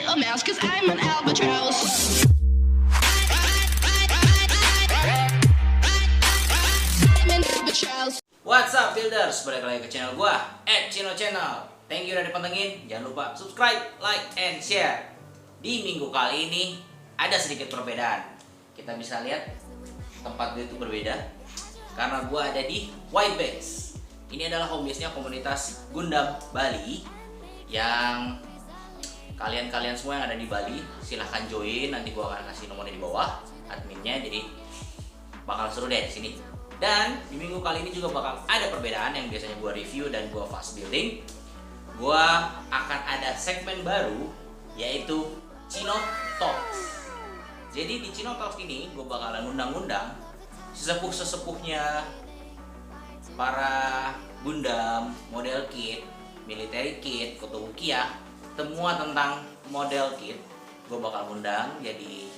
a mouse, cause I'm an albatross. I'm an albatross. What's up builders, balik lagi ke channel gua, @chino_channel. Thank you udah dipantengin, jangan lupa subscribe, like, and share. Di minggu kali ini ada sedikit perbedaan. Kita bisa lihat tempat gue itu berbeda karena gua ada di White Base. Ini adalah home base-nya komunitas Gundam Bali yang kalian semua yang ada di Bali silahkan join. Nanti gua akan kasih nomornya di bawah adminnya, jadi bakal seru deh di sini. Dan di minggu kali ini juga bakal ada perbedaan yang biasanya gua review dan gua fast building. Gua akan ada segmen baru yaitu Chino Talks. Jadi di Chino Talks ini gua bakalan ngundang-ngundang sesepuh-sesepuhnya para Gundam, model kit, military kit, Kotobukiya, semua tentang model kit. Gue bakal undang, jadi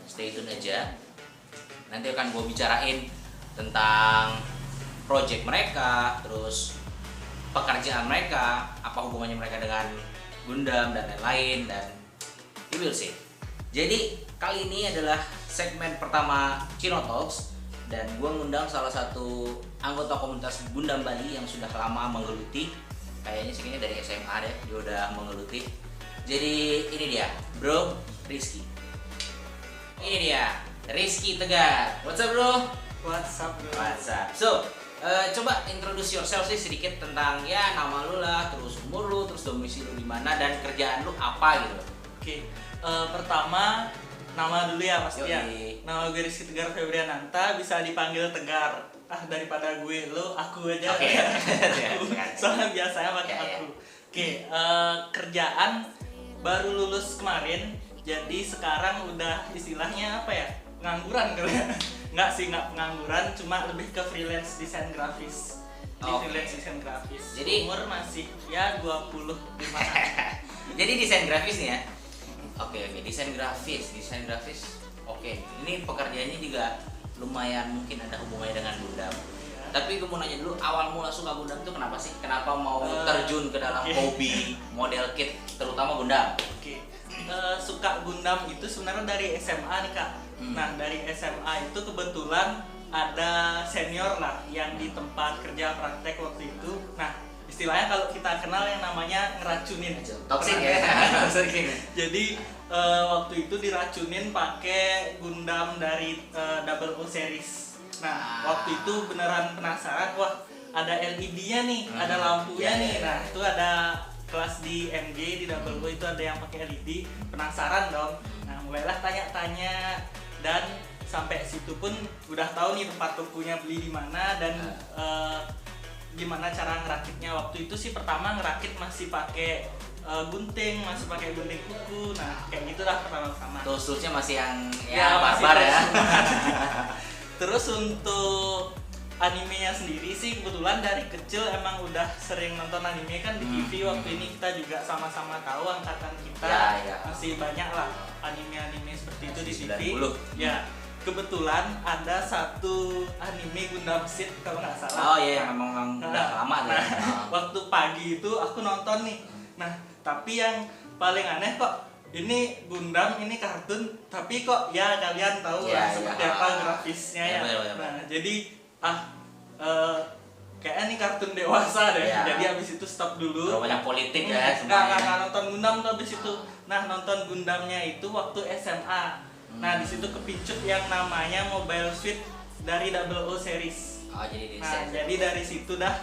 stay tune aja. Nanti akan gue bicarain tentang project mereka, terus pekerjaan mereka, apa hubungannya mereka dengan Gundam dan lain-lain, dan you will see. Jadi kali ini adalah segmen pertama Chino Talks, dan gue ngundang salah satu anggota komunitas Gundam Bali yang sudah lama menggeluti. Kayaknya sih dari SMA deh dia udah menggeluti. Jadi ini dia, Bro Rizky. Ini dia, Rizky Tegar. What's up bro? What's up bro? What's up? So, coba introduce yourself sih sedikit tentang ya nama lu lah, terus umur lu, terus domisili lu di mana, dan kerjaan lu apa gitu. Oke, pertama nama dulu ya pasti ya. Yoi. Nama gue Rizky Tegar Febriananta, bisa dipanggil Tegar. Daripada gue lo, aku aja. Oke. Soalnya biasanya pakai Ya, ya. aku. Oke, kerjaan baru lulus kemarin, jadi sekarang udah istilahnya apa ya? Pengangguran kali ya. Nggak sih, nggak pengangguran, cuma lebih ke freelance desain grafis. Di Oke. freelance desain grafis. Jadi- umur masih ya 25. Jadi desain grafis nih ya. Oke, desain grafis. Oke, ini pekerjaannya juga lumayan mungkin ada hubungannya dengan Gundam. Ya. Tapi gue mau nanya dulu, awal mula suka Gundam itu kenapa sih? Kenapa mau terjun ke dalam oke. hobi model kit, terutama Gundam? Oke, suka Gundam itu sebenarnya dari SMA nih kak. Hmm. Nah dari SMA itu kebetulan ada senior lah yang di tempat kerja praktek waktu itu. Nah istilahnya kalau kita kenal yang namanya ngeracunin. Toxic ya. Toxic. Jadi waktu itu diracunin pakai Gundam dari Double O series. Nah waktu itu beneran penasaran, wah ada LED-nya nih, ada lampunya Ya, nih. ya, Nah ya. itu ada kelas di MG di Double O itu ada yang pakai LED, penasaran dong. Nah mulailah tanya-tanya, dan sampai situ pun udah tahu nih tempat tokonya beli di mana dan gimana cara ngerakitnya. Waktu itu sih pertama ngerakit masih pakai gunting, masih pakai gunting kuku. Nah kayak gitulah pertama-tama. Tools-toolsnya masih yang Ya, masih barbar ya. Terus untuk animenya sendiri sih kebetulan dari kecil emang udah sering nonton anime kan di TV. Waktu ini kita juga sama-sama tahu angkatan kita Ya. masih banyak lah anime-anime seperti itu di TV. 90. Ya, kebetulan ada satu anime Gundam Seed kalau nggak salah. Oh iya, yang emang udah lama tuh. ya. Waktu pagi itu aku nonton nih. Nah, tapi yang paling aneh kok ini Gundam, ini kartun, tapi kok ya kalian tahu Ya, lah ya. seperti apa grafisnya Ya, ya. bener. Nah, jadi kayaknya ini kartun dewasa deh. Ya. Jadi habis itu stop dulu. Terlalu banyak politik ya Nggak semuanya. nonton Gundam tuh habis itu. Nah, nonton Gundamnya itu waktu SMA. Nah, di situ kepincut yang namanya Mobile Suit dari Double O series. Oh jadi Nah, desain. jadi dari situ dah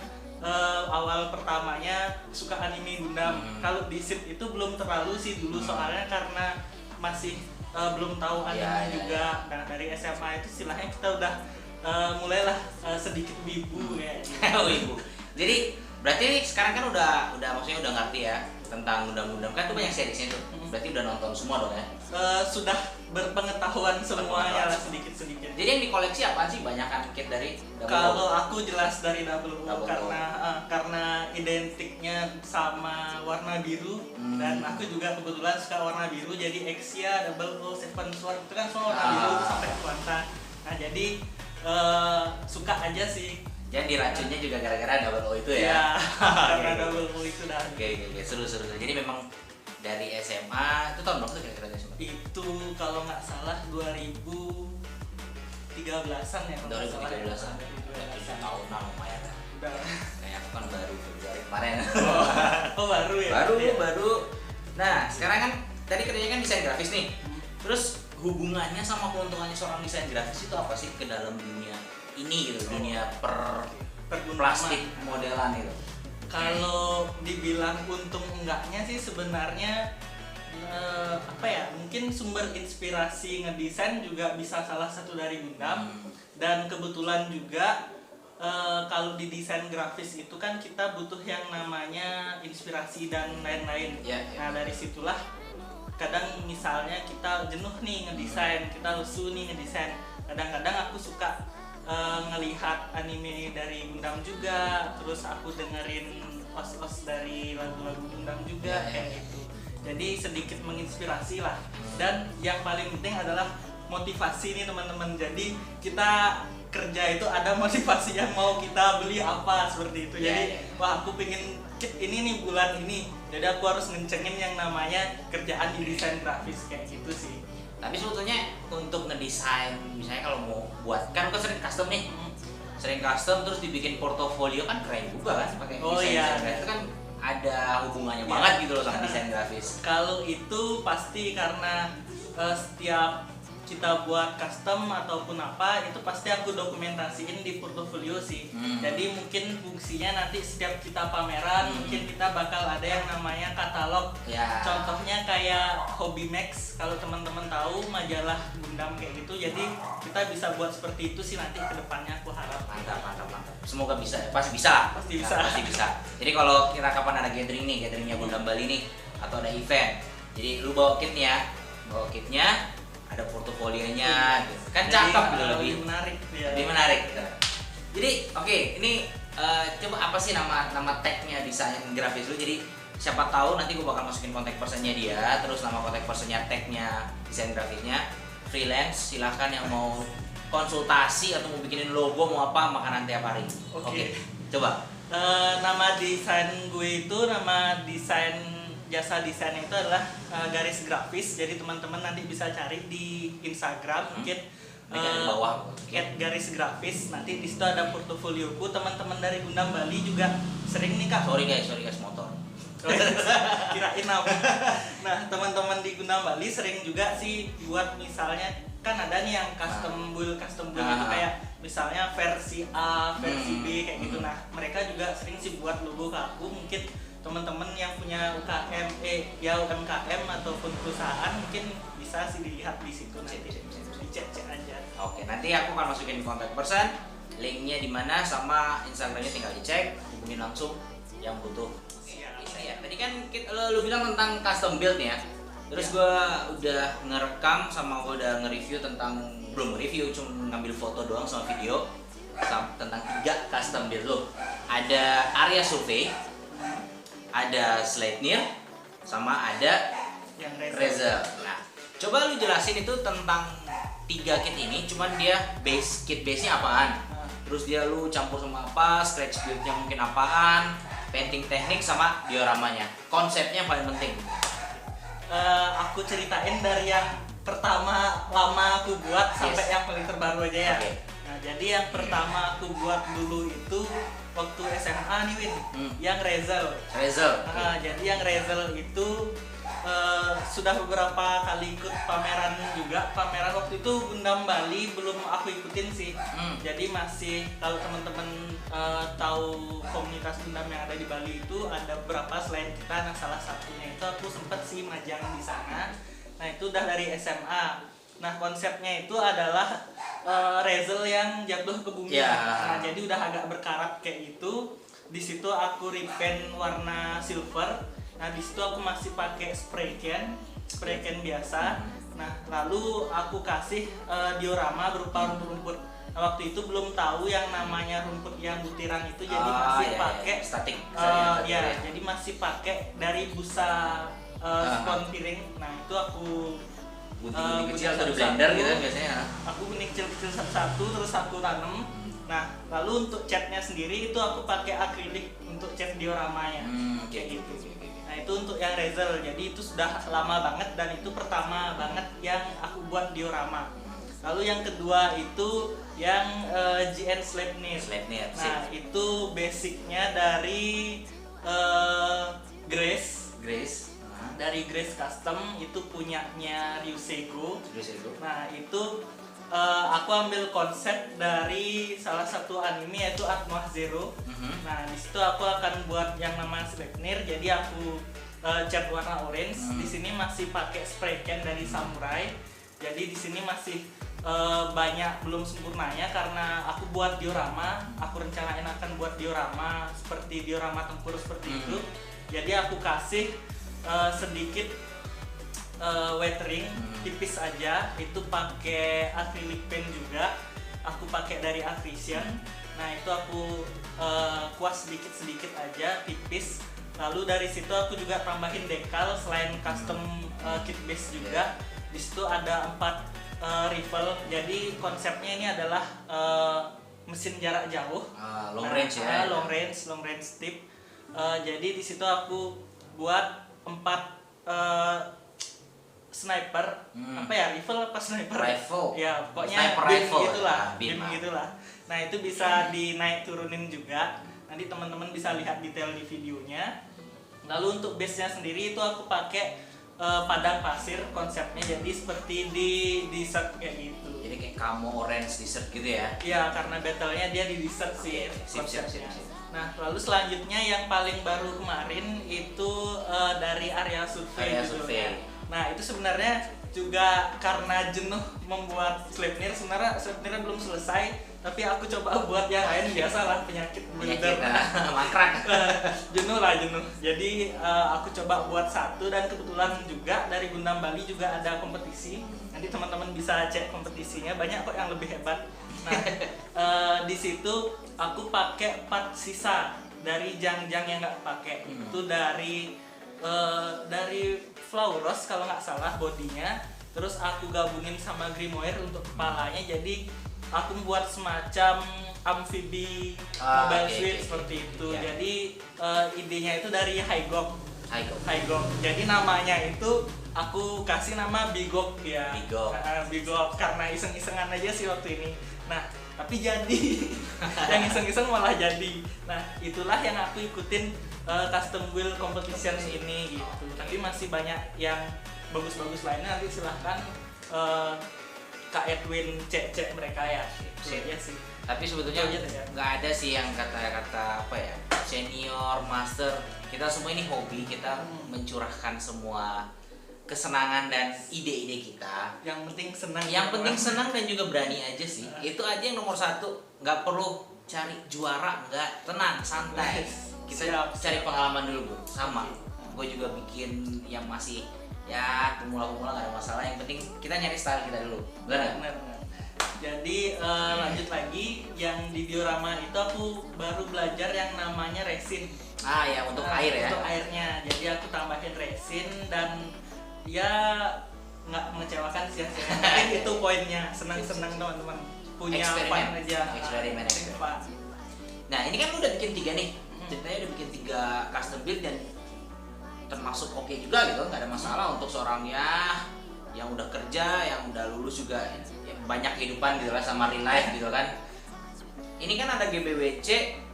awal pertamanya suka anime Gundam. Kalau di SIP itu belum terlalu sih dulu, soalnya karena masih belum tahu anime Ya. juga. Nah, dari SMA itu istilahnya kita udah mulailah sedikit wibu ya. Oh ibu. Jadi berarti sekarang kan udah maksudnya udah ngerti ya tentang Gundam kan tuh banyak seriesnya tuh. Berarti udah nonton semua dong ya. Sudah berpengetahuan semuanya lah sedikit-sedikit. Jadi yang dikoleksi apa sih? Banyakan kit dari Double O? Kalau aku jelas dari Double O Double O. karena identiknya sama warna biru, dan aku juga kebetulan suka warna biru, jadi Exia, Double O, Seven Sword itu kan semua warna biru sampai Quanta. Nah jadi suka aja sih. Jangan diracunnya juga gara-gara Double O itu ya. Ya, karena Oke. Double O itu dah. Oke, seru. Jadi memang dari SMA itu tahun tahun berapa tuh kira-kira guys? Itu kalau nggak salah 2013-an ya. 2013-an. 7 tahunan lumayan lah. Udah. Kayak aku kan baru Februari kemarin. Oh baru ya? Baru. Nah, sekarang kan tadi kerjanya kan desain grafis nih. Terus hubungannya sama keuntungannya seorang desain grafis itu apa sih ke dalam dunia ini gitu, dunia plastik modelan itu? Kalau dibilang untung enggaknya sih sebenarnya apa ya, mungkin sumber inspirasi ngedesain juga bisa salah satu dari Gundam. Dan kebetulan juga kalau di desain grafis itu kan kita butuh yang namanya inspirasi dan lain-lain. Nah dari situlah kadang misalnya kita jenuh nih ngedesain, kita lesu nih ngedesain. Kadang-kadang aku suka ngelihat anime dari Gundam juga, terus aku dengerin os-os dari lagu-lagu Gundam juga kayak gitu. Jadi sedikit menginspirasi lah. Dan yang paling penting adalah motivasi nih teman-teman. Jadi kita kerja itu ada motivasi yang mau kita beli apa seperti itu. Jadi wah aku pengen ini nih bulan ini, jadi aku harus ngencengin yang namanya kerjaan di desain grafis kayak gitu sih. Tapi sebetulnya untuk ngedesain, misalnya kalau mau buat, kan aku sering custom nih, sering custom terus dibikin portofolio kan keren juga kan pakai desain grafis itu kan ada hubungannya banget gitu loh sama desain grafis. Kalau itu pasti karena setiap kita buat custom ataupun apa itu pasti aku dokumentasiin di portofolio sih. Jadi mungkin fungsinya nanti setiap kita pameran mungkin kita bakal ada yang namanya katalog. Contohnya kayak Hobby Max, kalau teman-teman tahu majalah Gundam kayak gitu. Jadi kita bisa buat seperti itu sih nanti kedepannya aku harap. Mantap. Semoga bisa ya. Pasti bisa. Jadi kalau kita kapan ada gatheringnya Gundam Bali nih atau ada event, jadi lu bawa kitnya, ada portofolionya gitu. Kan cakep gitu, lebih menarik gitu. Jadi oke, ini coba apa sih nama tagnya desain grafis lu? Jadi siapa tahu nanti gue bakal masukin kontak personnya dia, terus nama kontak personnya, tagnya desain grafisnya. Freelance silahkan yang mau konsultasi atau mau bikinin logo mau apa, makanan tiap hari. Oke. Coba nama desain gue itu, nama desain jasa desain itu adalah garis grafis. Jadi teman-teman nanti bisa cari di Instagram mungkin di bawah garis grafis. Nanti di situ ada portofolioku. Teman-teman dari Gundam Bali juga sering nih Kak. Sorry guys motor. Kirain apa. Nah teman-teman di Gundam Bali sering juga sih buat, misalnya kan ada nih yang custom build itu kayak misalnya versi A, versi B kayak gitu. Nah mereka juga sering sih buat logo ke aku. Mungkin teman-teman yang punya UMKM ataupun perusahaan mungkin bisa sih dilihat di situ, nanti dicek aja. Oke, nanti aku akan masukin kontak person, linknya di mana sama Instagramnya tinggal dicek, hubungin langsung yang butuh. Ya, tadi kan lu bilang tentang custom build nih ya. Terus gue udah ngerekam sama gue udah nge-review tentang, belum nge-review, cuma ngambil foto doang sama video tentang 3 custom build lo. Ada area survey, ada Sleipnir, sama ada yang Razer. Nah, coba lu jelasin itu tentang 3 kit ini, cuman dia kit base-nya apaan? Terus dia lu campur sama apa, scratch build-nya mungkin apaan, painting teknik sama dioramanya. Konsepnya yang paling penting. Aku ceritain dari yang pertama lama aku buat sampai yang paling terbaru aja ya. Nah, jadi yang pertama aku buat dulu itu waktu SMA nih Win, yang Razer. Jadi yang Razer itu sudah beberapa kali ikut pameran juga. Pameran waktu itu Gundam Bali belum aku ikutin sih. Jadi masih, kalau teman-teman tahu komunitas Gundam yang ada di Bali itu ada beberapa selain kita. Nah salah satunya itu aku sempet sih majang di sana. Nah itu udah dari SMA. Nah konsepnya itu adalah Razer yang jatuh ke bumi. Nah jadi udah agak berkarat kayak gitu. Di situ aku repaint warna silver. Nah di situ aku masih pakai spray can biasa. Nah lalu aku kasih diorama berupa rumput-rumput. Nah, waktu itu belum tahu yang namanya rumput yang butiran itu, jadi masih pakai statik. Jadi masih pakai dari busa spon piring. Nah itu aku gunting kecil atau di blender gitu biasanya. Aku gunting kecil satu terus aku tanam. Nah lalu untuk catnya sendiri itu aku pakai akrilik untuk cat dioramanya. Kayak gitu. Nah itu untuk yang Razer, jadi itu sudah lama banget dan itu pertama banget yang aku buat diorama. Lalu yang kedua itu yang GN Sleipnir. Sleipnir, Nah itu basicnya dari Grace. Dari Grace Custom, itu punyanya Ryusego. Nah itu aku ambil konsep dari salah satu anime yaitu Atma Zero. Nah di situ aku akan buat yang namanya Sleipnir, jadi aku cat warna orange. Di sini masih pakai spray can dari Samurai. Jadi di sini masih banyak belum sempurnanya karena aku buat diorama. Aku rencanain akan buat diorama seperti diorama tempur seperti itu. Jadi aku kasih sedikit weathering tipis aja, itu pakai acrylic paint juga, aku pakai dari Acrisian. Nah itu aku kuas sedikit aja tipis. Lalu dari situ aku juga tambahin decal selain custom kit base juga. Di situ ada 4 rifle. Jadi konsepnya ini adalah mesin jarak jauh, long range ya. long range tip. Jadi di situ aku buat 4 sniper, apa ya, rifle apa sniper? Rifle. Ya, pokoknya Sniper beam rifle, gitulah, ya, beam. beam gitulah. Nah, itu bisa dinaik turunin juga. Nanti teman-teman bisa lihat detail di videonya. Lalu untuk base-nya sendiri itu aku pakai padang pasir konsepnya, jadi seperti di desert kayak gitu. Jadi kayak kamu orange desert gitu ya. Iya, karena battle-nya dia di desert sih konsepnya. Sip. Nah, lalu selanjutnya yang paling baru kemarin itu dari area survei. Nah, itu sebenarnya juga karena jenuh membuat Sleipnir. Sebenarnya Sleipnir belum selesai, tapi aku coba buat yang lain, biasalah penyakit builder. Mangkrak. jenuh. Jadi aku coba buat satu, dan kebetulan juga dari Gundam Bali juga ada kompetisi. Nanti teman-teman bisa cek kompetisinya, banyak kok yang lebih hebat. Nah, di situ aku pakai part sisa dari jang-jang yang nggak pakai. Itu dari Flauros kalau nggak salah bodinya. Terus aku gabungin sama Grimoire untuk kepalanya. Jadi aku membuat semacam amfibi mobile suit seperti itu. Ya. Jadi idenya itu dari Hygok. Jadi namanya itu aku kasih nama Bigok ya. Bigok karena iseng-isengan aja sih waktu ini. Nah, tapi jadi yang iseng-iseng malah jadi. Nah, itulah yang aku ikutin custom build competition ini gitu. Tapi masih banyak yang bagus-bagus lainnya, nanti silahkan Kak Edwin cek mereka ya. Itu aja sih. Tapi sebetulnya nggak ada sih yang kata-kata apa ya, senior, master. Kita semua ini hobi, kita mencurahkan semua kesenangan dan ide-ide kita. Yang penting senang. Yang penting senang dan juga berani aja sih. Itu aja yang nomor satu. Nggak perlu cari juara, nggak, tenang, santai. Kita cari pengalaman dulu, bro. Sama. Gue juga bikin yang masih ya pemula-pemula nggak ada masalah. Yang penting kita nyari style kita dulu. Benar. Jadi lanjut lagi, yang di diorama itu aku baru belajar yang namanya resin. Ya untuk air ya. Untuk airnya. Jadi aku tambahin resin dan ya nggak mengecewakan sih hasilnya. Mungkin itu poinnya, senang-senang teman-teman punya fun aja. Eksperimen. Nah ini kan udah bikin 3 nih. Ceritanya udah bikin 3 custom build dan termasuk oke juga gitu, nggak ada masalah untuk seorang ya yang udah kerja, yang udah lulus juga ya, banyak kehidupan gitu lah sama real life gitu kan. Ini kan ada GBWC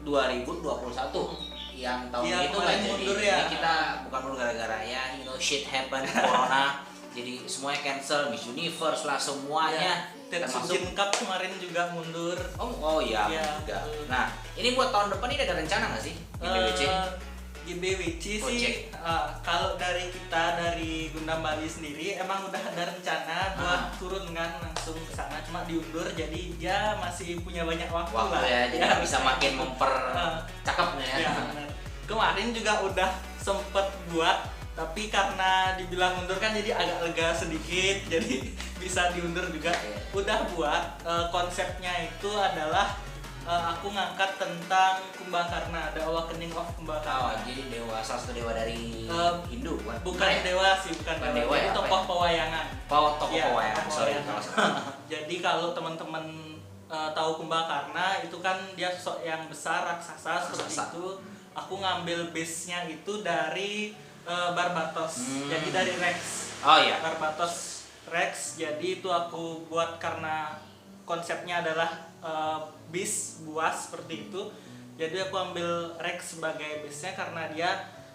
2021 yang tahun itu nggak jadi. Ya. Ini kita bukan mundur gara-gara ya, shit happen, corona, jadi semuanya cancel, Miss Universe lah semuanya. Termasuk Cup kemarin juga mundur. Oh iya juga. Nah ini buat tahun depan ini ada rencana nggak sih GBWC? GBWC sih kalau dari kita dari Gundam Bali sendiri emang udah ada rencana buat turun kan langsung ke sana, cuma diundur, jadi dia masih punya banyak waktu lah ya, jadi bisa makin cakep nih ya. Bener. Kemarin juga udah sempet buat, tapi karena dibilang mundur kan jadi agak lega sedikit, jadi bisa diundur juga. Udah buat, konsepnya itu adalah aku ngangkat tentang Kumbakarna, The Awakening of Kumbakarna. Jadi dewa, salah satu dewa dari Hindu bukan? Bukan dewa sih, bukan dewa. Jadi ya, tokoh pewayangan. Tokoh pewayangan. Sorry. Jadi kalau teman-teman tahu Kumbakarna itu kan dia sosok yang besar, raksasa seperti itu. Aku ngambil base-nya itu dari Barbatos. Jadi dari Rex. Oh iya. Barbatos Rex. Jadi itu aku buat karena konsepnya adalah bis buas seperti itu. Jadi aku ambil Rex sebagai base-nya karena dia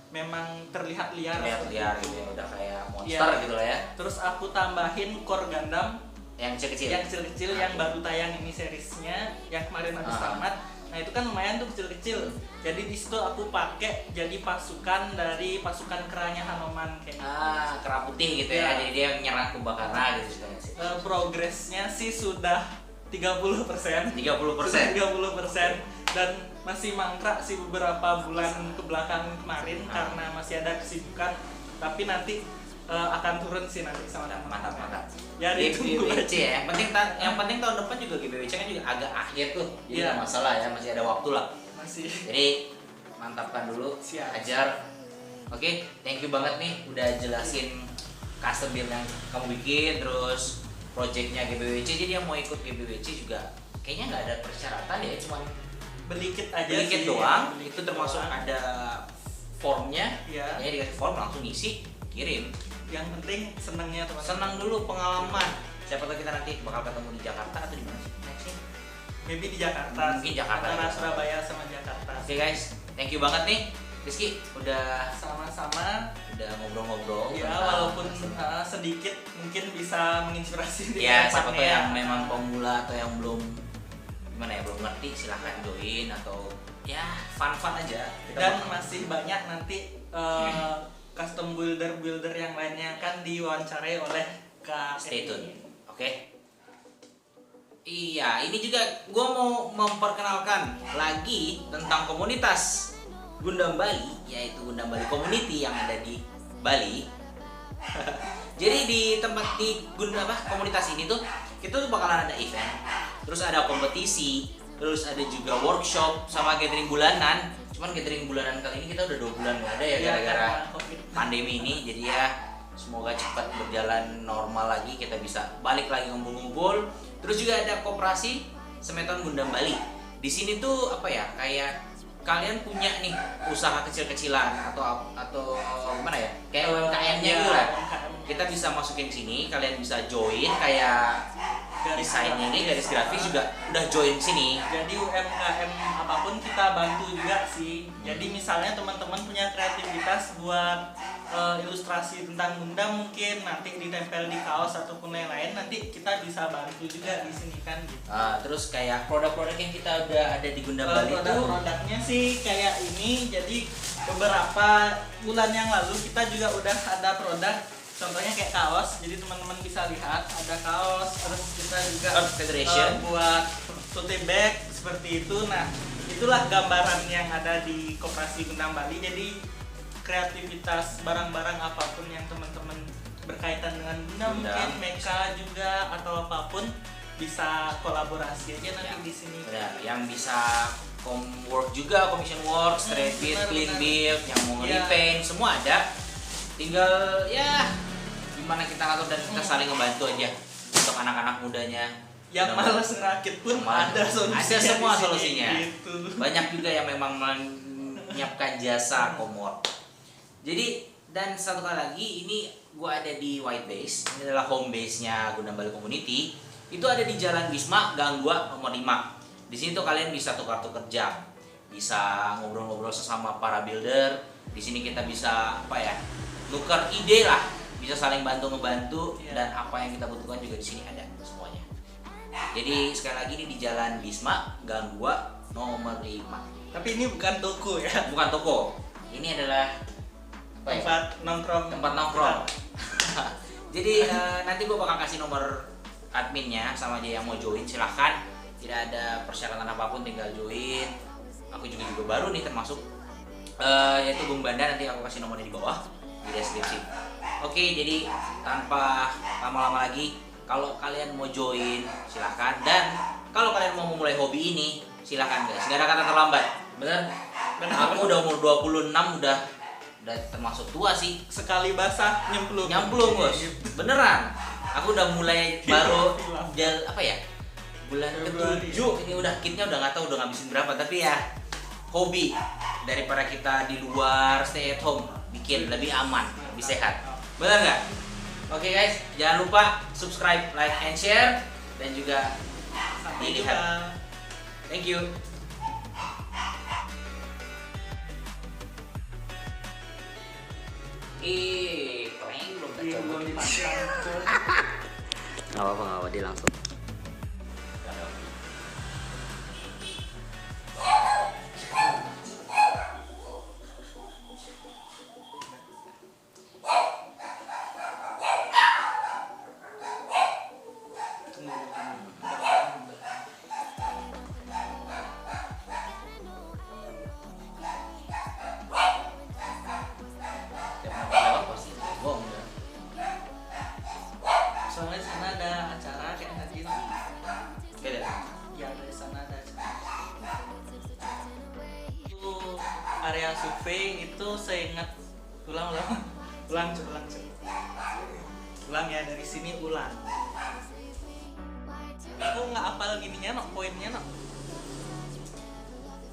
memang terlihat liar. Terlihat liar gitu ya, udah kayak monster gitu lah ya. Terus aku tambahin core Gundam Yang kecil-kecil. yang kecil-kecil yang baru tayang ini seriesnya, yang kemarin habis tamat. Nah itu kan lumayan tuh kecil-kecil. Jadi di situ aku pakai jadi pasukan dari pasukan keranya Hanoman kayak. Kera putih gitu ya. Jadi dia menyerang Kumbhakarna gitu sih. Progresnya sih sudah 30%. 30%. Sudah 30% dan masih mangkrak sih beberapa bulan ke belakang kemarin karena masih ada kesibukan. Tapi nanti akan turun sih nanti sama Mantap. Ya itu GBWC ya. Yang penting tahun depan juga GBWC kan juga agak akhir tuh. Jadi nggak masalah ya, masih ada waktu lah. Masih. Jadi mantapkan dulu, Siap. ajar. Oke, thank you banget nih udah jelasin custom build yang kamu bikin, terus projectnya GBWC. Jadi yang mau ikut GBWC juga kayaknya nggak ada persyaratan ya, cuman Beli kit aja beli kit sih. doang. Beli Itu kit termasuk doang. ada formnya. Iya. Ya dikasih form langsung isi, kirim. Yang penting senangnya teman-teman. Senang dulu pengalaman. Siapa tahu kita nanti bakal ketemu di Jakarta atau di mana sih? Nextnya? Maybe di Jakarta. Mungkin Jakarta. Antara Surabaya sama Jakarta. Oke guys, thank you banget nih Rizky udah Sama-sama. ngobrol-ngobrol. Ya tentang walaupun custom. sedikit mungkin bisa menginspirasi di Ya siapa tahu kedepannya. yang memang pemula atau yang belum gimana ya, belum ngerti silahkan join atau ya fun aja. Kita Dan bakal- masih banyak nanti custom builder yang lainnya kan diwawancarai oleh Kak stay Edi. tune. Oke. Iya, ini juga gue mau memperkenalkan lagi tentang komunitas Gundam Bali, yaitu Gundam Bali Community yang ada di Bali. Jadi di tempat di Gundam komunitas ini tuh kita tuh bakalan ada event, terus ada kompetisi, terus ada juga workshop sama gathering bulanan. Cuman gathering bulanan kali ini kita udah 2 bulan nggak ada ya Ya, gara-gara karena COVID. pandemi ini. Jadi ya semoga cepat berjalan normal lagi, kita bisa balik lagi ngumpul-ngumpul. Terus juga ada koperasi Semeton Gundam Bali. Di sini tuh apa ya, kayak kalian punya nih usaha kecil-kecilan atau gimana ya, kayak UMKM-nya gitu lah. UMKM. Kita bisa masukin sini, kalian bisa join kayak desainnya ini, garis grafis juga udah join sini. Jadi UMKM apapun kita bantu juga sih. Jadi misalnya teman-teman punya kreativitas buat ilustrasi tentang Gundam, mungkin nanti ditempel di kaos ataupun lain-lain, nanti kita bisa bantu juga di sini kan gitu. Terus kayak produk-produk yang kita udah ada di Gundam Bali itu Produk-produknya sih kayak ini. Jadi beberapa bulan yang lalu kita juga udah ada produk, contohnya kayak kaos. Jadi teman-teman bisa lihat ada kaos. Terus kita juga Earth Federation. buat tote bag seperti itu. Nah itulah gambaran yang ada di Koperasi Gundam Bali. Jadi kreativitas barang-barang apapun yang teman-teman berkaitan dengan Gundam, mungkin mecha juga atau apapun, bisa kolaborasi aja nanti Ya. di sini. benar, yang bisa work juga, commission work, straight build, benar, clean benar. build, yang mau Ya. repaint, semua ada. Tinggal ya gimana kita ngatur dan kita saling ngebantu aja untuk anak-anak mudanya. Yang Gundam malas ngerakit pun Malas. ada solusinya. Ada semua di sini, solusinya. Gitu. Banyak juga yang memang menyiapkan jasa komor. Jadi dan satu kali lagi, ini gua ada di White Base. Ini adalah home base-nya Gundam Bali Community. Itu ada di Jalan Bisma, Gang 2 nomor 5. Di sini tuh kalian bisa tukar-tukar jam. Bisa ngobrol-ngobrol sesama para builder. Di sini kita bisa apa ya? Tukar ide lah. Bisa saling bantu-ngebantu. Iya. Dan apa yang kita butuhkan juga di sini ada semuanya. Jadi sekali lagi ini di Jalan Bisma, Gang 2 nomor 5. Tapi ini bukan toko ya. Bukan toko. Ini adalah apa ya? Tempat nongkrong. Tempat nongkrong. Jadi nanti gue bakal kasih nomor adminnya sama dia yang mau join, silahkan. Tidak ada persyaratan apapun, tinggal join. Aku juga baru nih termasuk yaitu Bung Banda, nanti aku kasih nomornya di bawah di deskripsi. Oke, jadi tanpa lama-lama lagi, kalau kalian mau join silahkan, dan kalau kalian mau memulai hobi ini silahkan guys, gak ada kata terlambat. Bener? Aku udah umur 26, udah termasuk tua sih. Sekali basah nyemplung. Nyamplung bos, beneran. Aku udah mulai baru Film. apa ya, bulan Februari. ke-7 ini udah kitnya udah nggak tahu udah ngabisin berapa, tapi ya hobi daripada kita di luar stay at home, bikin lebih aman, lebih sehat. Benar nggak? Oke guys, jangan lupa subscribe, like, and share, dan juga Sampai dilihat. jumpa. Thank you. Prank belum Iya, coba. belum dipasang, Cuk. Nggak apa-apa, dia langsung. Soalnya sana ada acara kayak tadi. Ya dari sana ada acara. Itu area survei itu seingat ulang ya dari sini ulang. Aku nggak hafal gininya, poinnya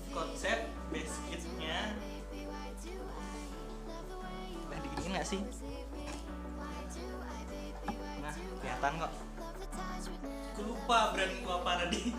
konsep base kitnya. Udah diginiin nggak sih? Nah, kelihatan kok. Aku lupa brandku apa tadi.